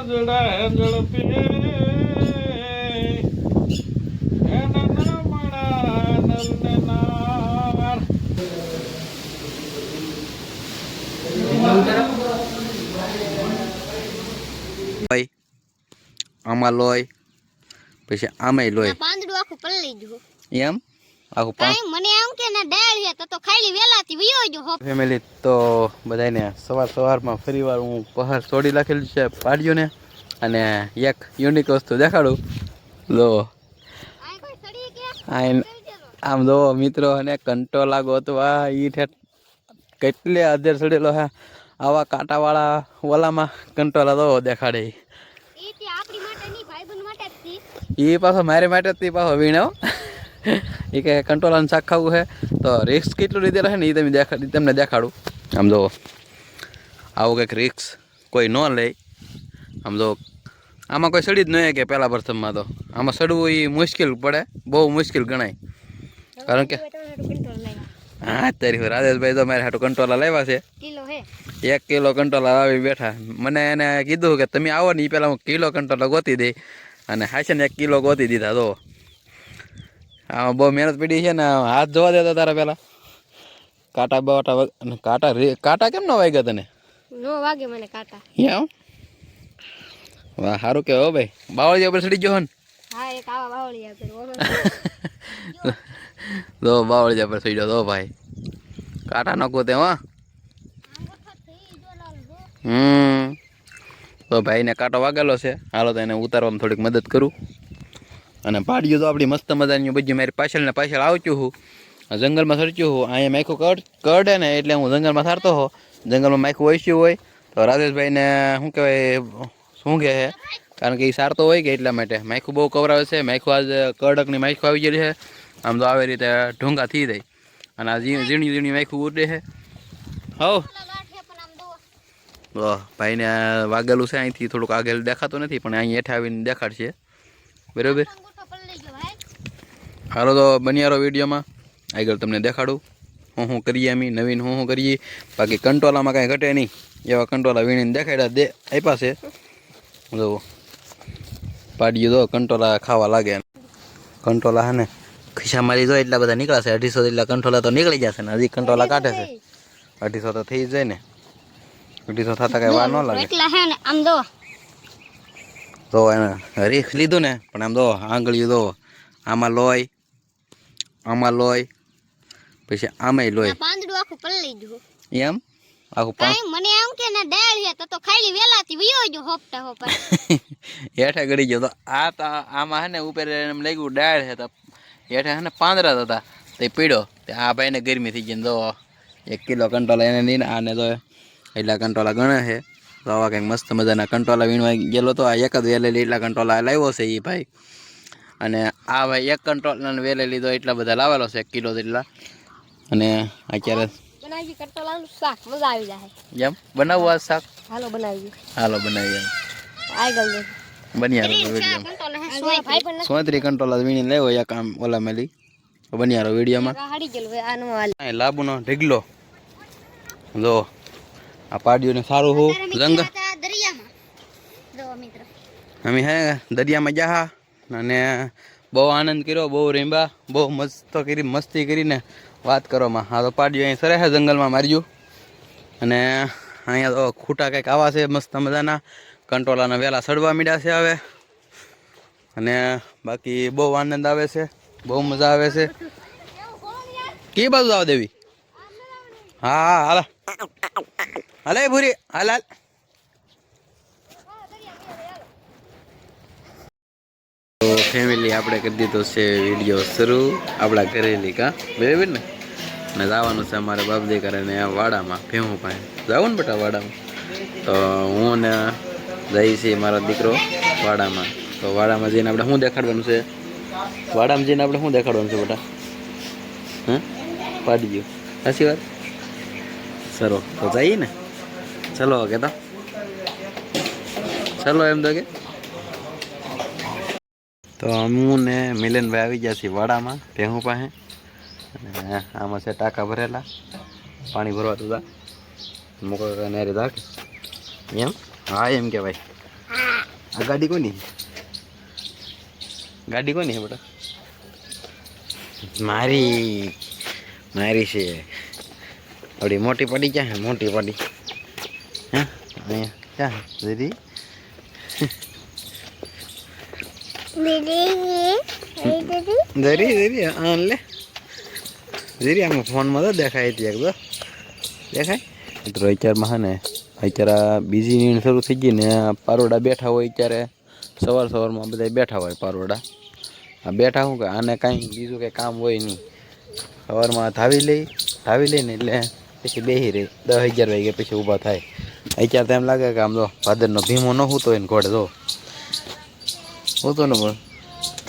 જડા ઝડપે એના નામડા નલને નાર આમાં લોય પછી આમાંય લોય પાંદડું આખું પલળી ગયું એમ આખું કાઈ મને એમ કે ના ડાળ છે તો ખાલી વેલાથી વિયો જો ફેમિલી તો બધાને સવારમાં ફરીવાર હું પહાડ છોડી રાખેલું છે પાડ્યું ને અને એક યુનિક વસ્તુ દેખાડું લો આમ જો મિત્રો અને કંટોલા ગોતવા ઈ ઠેઠ કેટલે અધેર ચડેલો હે આવા કાંટાવાળા ઓલામાં કંટોલા તો દેખાડે એ પાછો મારે માટે જ પાછો વીણો એ કે કંટોલાનું શાક ખાવું છે તો રિક્સ કેટલું લીધેલું છે ને એ તમને દેખાડું આમ જો આવું કંઈક રિક્સ કોઈ ન લે આમ જો આમાં કોઈ સડી જ ન કે પહેલાં પ્રથમમાં તો આમાં સડવું એ મુશ્કેલ પડે બહુ મુશ્કેલ ગણાય કારણ કે હા તારી રાજેશભાઈ તો મારે હાટું કંટોલા લાવ્યા છે 1 કિલો કંટોલા લાવી બેઠા મને એને કીધું કે તમે આવો ને એ પહેલાં હું કિલો કંટોલા ગોતી દઈ અને હાશે ને 1 કિલો ગોતી દીધા તો આમાં બહુ મહેનત પડી છે ને હાથ જોવા દેતા તારા પેલા કાંટા કેમ ન વાગ્યા તને નો વાગે મને કાંટા એમ વાહ સારું કહેવાય હો ભાઈ બાવળિયા ઉપર ચડી ગયો ને હા એક આવા બાવળિયા પર તો બાવળિયા પર ચડી ગયો તો ભાઈ કાંટા ન ગોતે હો તો ભાઈને કાંટો વાગેલો છે હાલો તો એને ઉતારવામાં થોડીક મદદ કરું અને પાડ્યું તો આપણી મસ્ત મજાની બધી મારી પાછળ ને પાછળ આવતું હું જંગલમાં સરચ્યું હું અહીંયા માખું કરડે ને એટલે હું જંગલમાં સારતો હો જંગલમાં માખું ઓછું હોય તો રાજેશભાઈને શું કહેવાય શું કહે છે કારણ કે એ સારતો હોય કે એટલા માટે માખું બહુ કવરાવે છે માખું આજ કડકની માખું આવી ગયેલી છે આમ તો આવી રીતે ઢોંગા થઈ જાય અને આ ઝીણી ઝીણી માખું ઉડે છે હો તો ભાઈને વાગેલું છે અહીંથી થોડુંક આગળ દેખાતું નથી પણ અહીં હેઠ આવીને દેખાડશે બરાબર હાલો તો બન્યારો વિડીયોમાં આગળ તમને દેખાડું હું કરીએ અમે નવીન હું કરીએ બાકી કંટોલામાં કાંઈ ઘટે નહીં એવા કંટોલા વીણીને દેખાડ્યા આપ્યા છે જો પાડીએ તો કંટોલા ખાવા લાગે કંટોલા હે ને ખિસ્સા મારી જો એટલા બધા નીકળશે 250 જેટલા કંટોલા તો નીકળી જશે ને હજી કંટોલા કાઢે છે 250 તો થઈ જાય ને 250 થતા કાંઈ વાર ન લાગે તો એને રીખ લીધું ને પણ આમ જો આંગળીઓ જો આમાં લોય પછી આમાંય લોય પાંદડું આખું પલળી ગયું એમ આખું મને એમ કે ના ડાળ છે તો ખાલી વેલાથી વિયો જો હોપટા હોપા હેઠે ગળી ગયો તો આમાં હે ને ઉપર એમ લાગ્યું ડાળ છે તો હેઠે હે ને પાંદડા હતા તે પીડ્યો તે આ ભાઈને ગરમી થઈ ગઈ ને જો 1 કિલો કંટોલા એને લઈને આને તો એટલા કંટોલા ગણે છે તો આવા કંઈક મસ્ત મજાના કંટોલા વીણવા ગયેલો તો આ એક જ વેલેલી એટલા કંટોલા લાવ્યો છે એ ભાઈ અને આ ભાઈ 1 કંટોલાને વેલે લીધો એટલા બધા લાવેલો છે 1 કિલો જેટલા અને અત્યારે બનાવી કંટોલાનું શાક મજા આવી જાય એમ બનાવવું આ શાક હાલો બનાવીએ આગળ બનિયારો વિડીયો 34 કંટોલા વીણી લેવો એક આમ ઓલા મેલી બનિયારો વિડીયોમાં લાંબુનો ઢગલો જો આ પાડ્યું સારું હું જંગલ અમે હે દરિયામાં ગયા અને બહુ આનંદ કર્યો બહુ રેમ્બા બહુ મસ્તી કરીને વાત કરવામાં હા તો પાડ્યું અહીં સરે છે જંગલમાં માર્યું અને અહીંયા તો ખૂટા કંઈક આવા છે મસ્ત મજાના કંટોલાના વહેલા સડવા મીડ્યા છે હવે અને બાકી બહુ આનંદ આવે છે બહુ મજા આવે છે કે બાજુ આવ દેવી હા હાલ હાલે ભૂરી હાલ તો ફેમિલી આપણે કરી દીધો છે વિડીયો શરૂ આપણા ઘરેલી કા બરાબર ને અને જવાનું છે અમારે બાપ દીકરાને વાડામાં ભેહું પાસે જવું ને બેટા વાડામાં તો હું ને જઈ છીએ મારો દીકરો વાડામાં તો વાડામાં જઈને આપણે શું દેખાડવાનું છે વાડામાં જઈને આપણે શું દેખાડવાનું છે બેટા હા પાડી ગયું સાચી વાત સરો તો જઈએ ને ચલો કે ચલો એમ તો હું ને મિલનભાઈ આવી ગયા છીએ વાડામાં ભેહું પાસે અને આમાં છે ટાંકા ભરેલા પાણી ભરવા તો મૂકો નેરી રાખ એમ હા એમ કે ભાઈ આ ગાડી કોની હે બેટા મારી છે આપણી મોટી પડી ક્યાં હે મોટી પડી હા અહીંયા ક્યાં હે દીદી જરી હા લે જરી આમાં ફોનમાં તો દેખાય હતી એક તો દેખાય મિત્રો અત્યારમાં હા ને અત્યારે બીજી નીણ શરૂ થઈ ગઈ ને પારોડા બેઠા હોય ત્યારે સવારમાં બધા બેઠા હોય પારોડા આ બેઠા શું કે આને કાંઈ બીજું કંઈ કામ હોય નહીં સવારમાં ધાવી લઈને એટલે પછી બેસી રહી 10-11 વાગે પછી ઊભા થાય અત્યારે તો એમ લાગે કે આમ તો ભાદરનો ભીમો ન હૂતો હોય ને ઘોડે તો હૂતો ને પણ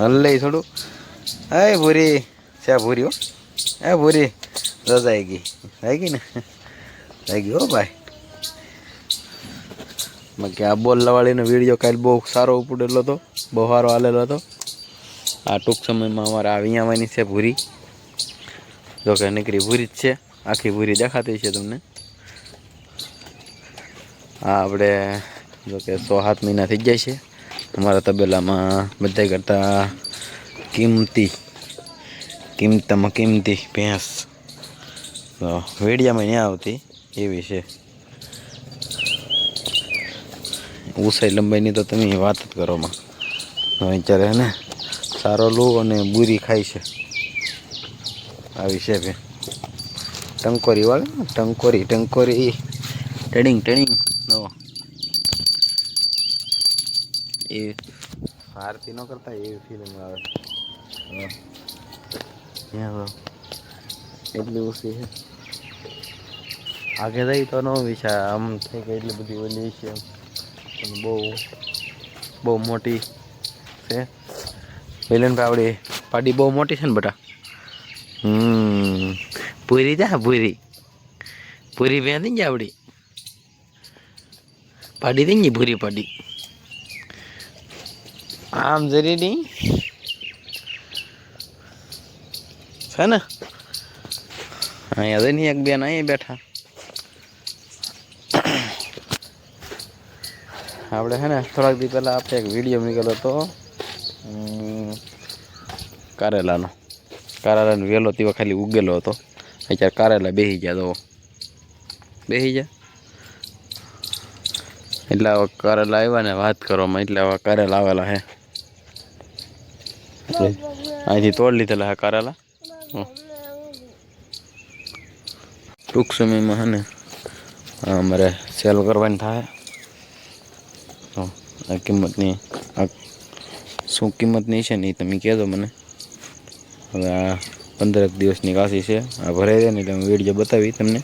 હલ લઈ થોડું એ ભૂરી છે ભૂરી હો એ ભૂરી રજા આવી ગઈ ને આવી ગઈ હો ભાઈ બાકી આ બોલવાળીનો વિડીયો કાલે બહુ સારો ઉપડેલો હતો બહુ સારો હાલેલો હતો આ ટૂંક સમયમાં અમારે આવી આવવાની છે ભૂરી જો કે નીકળી ભૂરી જ છે આખી ભૂરી દેખાતી છે તમને આ આપણે જો કે 6-7 મહિના થઈ જાય છે અમારા તબેલામાં બધા કરતાં કિંમતી ભેંસ તો વેડિયામાં નહીં આવતી એવી છે ઊંચાઈ લંબાઈની તો તમે વાત જ કરોમાં અત્યારે હે ને સારો લો અને બુરી ખાય છે આવી છે બે ટંકોરી વાળે ટંકોરી ટણીંગ નો એ આરતી ન કરતા એવી ફિલિંગ આવે એટલી ઓછી છે આગે જઈ તો ન વિચાર આમ થઈ ગઈ એટલી બધી ઓલી છે બહુ મોટી છે મિલન ભાઈ આપણી પાડી બહુ મોટી છે ને બેટા પૂરી જા પૂરી બે થઈ જાય આપણી પાડી થઈ ગઈ પૂરી પાડી આમ જરી નહીં છે ને અહીંયા જઈને એક બેન અહીંયા બેઠા આપણે છે ને થોડાક દી પહેલાં આપણે એક વિડીયો મૂકેલો હતો કારેલાનો વેલો તેવા ખાલી ઉગેલો હતો અત્યારે કારેલા બેસી ગયા એટલે હવે કારેલા આવ્યા ને વાત કરવામાં એટલે હવે કારેલા આવેલા હે અહીંથી તોડ લીધેલા હે કારેલા ટૂંક સમયમાં હે ને અમારે સેલ કરવાની થાય આ કિંમતની શું કિંમતની છે ને એ તમે કહેજો મને હવે આ 15 દિવસની કાશી છે આ ભરાઈ દે ને એટલે હું વિડીયો બતાવી તમને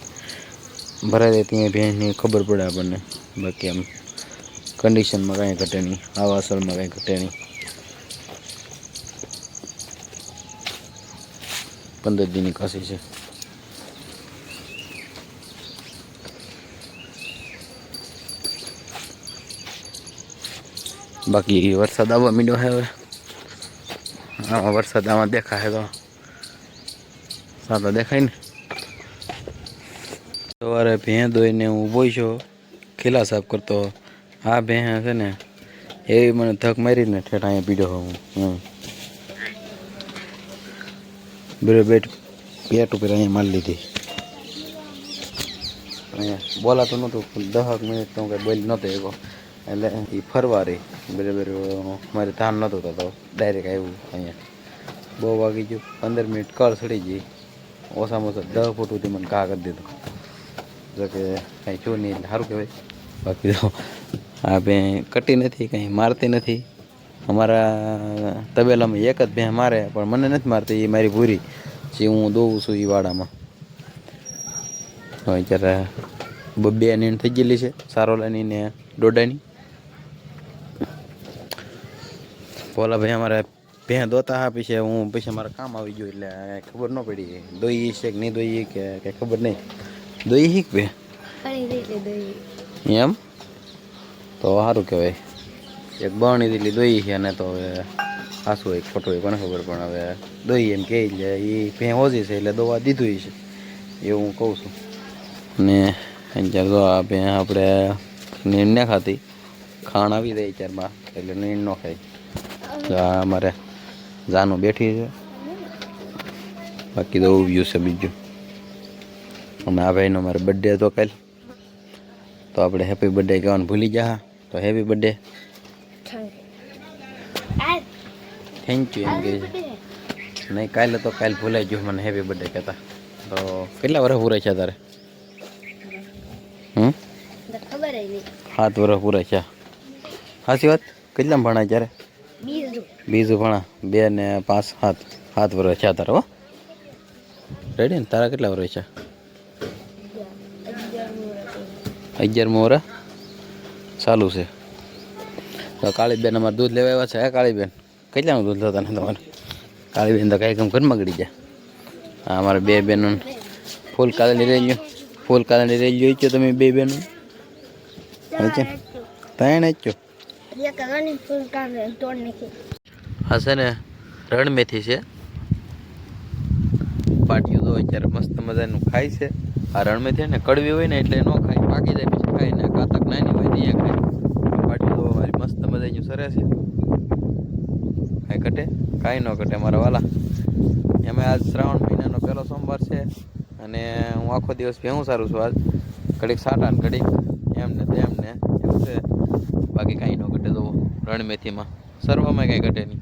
ભરાઈ દે ત્યાં ભેંસની ખબર પડે આપણને બાકી આમ કન્ડિશનમાં કાંઈ ઘટે નહીં આવા અસલમાં કાંઈ ઘટે નહીં 15 દીની કાશી છે બાકી વરસાદ આવવા માંડ્યો છે હવે આમાં વરસાદ આમાં દેખાય તો સાદા દેખાય ને સવારે ભેં દોઈને હું ઊભો છું ખીલા સાફ કરતો આ ભેં છે ને એવી મને ધક મારીને ઠેઠ અહીંયા પીડ્યો હું બરોબર પેટ ઉપર અહીંયા મારી લીધી અહીંયા બોલાતું નહોતું 10 મિનિટ તો હું કંઈ બોલી નહોતો એકો એટલે એ ફરવા રહી બરાબર મારે ધાન નહોતું થતો ડાયરેક્ટ આવ્યું અહીંયા બહુ વાગી ગયું 15 મિનિટ કળ સડી ગઈ ઓછામાં ઓછા 10 ફૂટ સુધી મને ઘા કરી દીધો જો કે કાંઈ છું નહીં એટલે સારું કહેવાય બાકી તો આ ભેં કટી નથી કંઈ મારતી નથી અમારા તબેલામાં એક જ ભેં મારે પણ મને નથી મારતી એ મારી ભૂરી જે હું દોઉં છું એ વાડામાં અત્યારે 2 નીણ થઈ ગયેલી છે સારોલાની ને ડોડાની બોલા ભાઈ અમારે ભેં દોતા હા પછી મારે કામ આવી ગયું એટલે ખબર ન પડી દોઈ છે કે નહીં દોઈએ કે કંઈ ખબર નહીં દોઈ શીખ ભે એમ તો સારું કહેવાય એક બરણી દીધી દોઈ છે અને તો હવે આસું એક ખોટું હોય કોને ખબર પણ હવે દોઈ એમ કહે એટલે એ ભેં ઓછી છે એટલે દવા દીધું છે એવું હું કહું છું અને અત્યારે તો આ ભેં આપણે નીણ ન ખાતી ખાણ આવી જાય ચારમાં એટલે નીણ ન ખાય. તો આ અમારે જાનું બેઠી છે, બાકી તો વ્યૂ છે બીજું. અને આ ભાઈનો મારો બર્થડે હતો કાલ, તો આપણે હેપી બર્થડે કહેવાનું ભૂલી ગયા. તો હેપી બર્થડે, થેન્ક યુ એમ કહે છે. નહીં કાલે તો કાલ ભૂલાઈ ગયું મને હેપી બર્થડે કહેતા. તો કેટલા વર્ષ પૂરા છે તારે? 7 વર્ષ પૂરા છે. સાચી વાત. કેટલામાં ભણાય ત્યારે? બીજું ભણા. 2 ને 5 7 વર્ષ છે તારે. હો રેડી ને? તારા કેટલા વર્ષ છે? 11મું વર્ષ ચાલુ છે. તો કાળીબેન અમારે દૂધ લેવા આવ્યા છે. હે કાળીબેન, કેટલાનું દૂધ લેતા ને તમારે? કાળીબેન તો કાંઈ કામ ઘરમાં ગળી જાય. હા, અમારે 2 બહેનો ફૂલ કાલેની રહી ગયો. ફૂલ કાલેની રહી ગયો છો તમે 2 બહેનો? ત્રણ જ છો? હા છે ને, રણમેથી છે. પાટિયું તો અત્યારે મસ્ત મજાનું ખાય છે. આ રણમેથી ને કડવી હોય ને એટલે ન ખાય, પાકી જાય પછી ખાય ને. કાતક નાની હોય ત્યાં ખાય. પાટિયું તો મારી મસ્ત મજાનું સરે છે. કાંઈ ઘટે? કાંઈ ન ઘટે મારા વાલા. એમાં આજ શ્રાવણ મહિનાનો 1લો સોમવાર છે અને હું આખો દિવસ ભેહું સારું છું. આજ ઘડીક સાટા ને ઘડીક એમને તેમને એવું છે. બાકી કાંઈ ન ઘટે. તો રણમેથીમાં સર્વમાં કાંઈ ઘટે નહીં.